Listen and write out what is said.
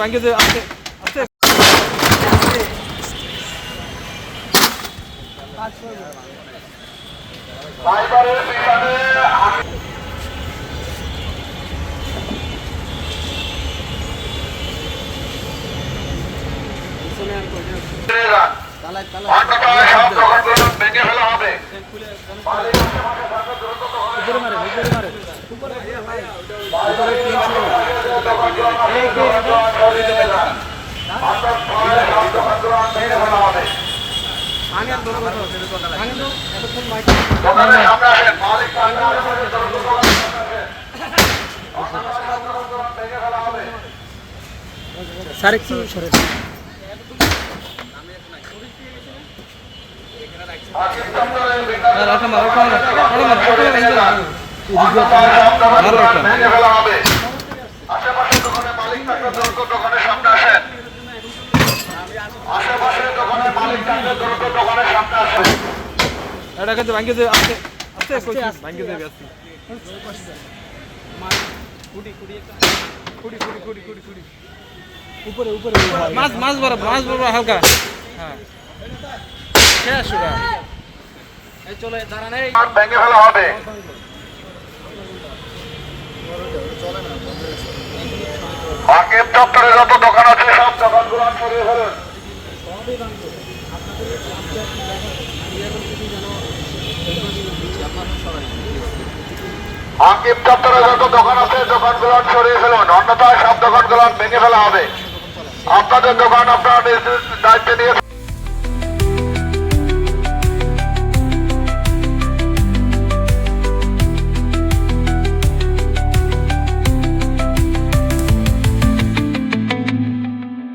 ভাঙ্গিতে আস্তে আস্তে ভেঙে ফেলা হবে। স্যার একটু সরে আশেপাশে দোকানে মালিক থাকলে দ্রুত দোকানের সামনে আসেন। আশেপাশে দোকানে মালিক থাকলে দ্রুত দোকানের সামনে আসেন। এটা কিন্তু ভাঙ্গিতে আস্তে আস্তে ভাঙ্গিতে ব্যস্ত উপরে উপরে মাছ মাছ বড় হালকা হ্যাঁ শেষ ওটা এই চলে দাঁড়ান এই ভেঙে ফেলা হবে। আকিব দপ্তরে যত দোকান আছে সব দোকানগুলো সরিয়ে ফেলুন। আকিব দপ্তরে যত দোকান আছে দোকানগুলো সরিয়ে ফেলুন, অন্যথায় সব দোকানগুলো ভেঙে ফেলা হবে। আপনাদের দোকান আপনারা দায়িত্ব নিয়ে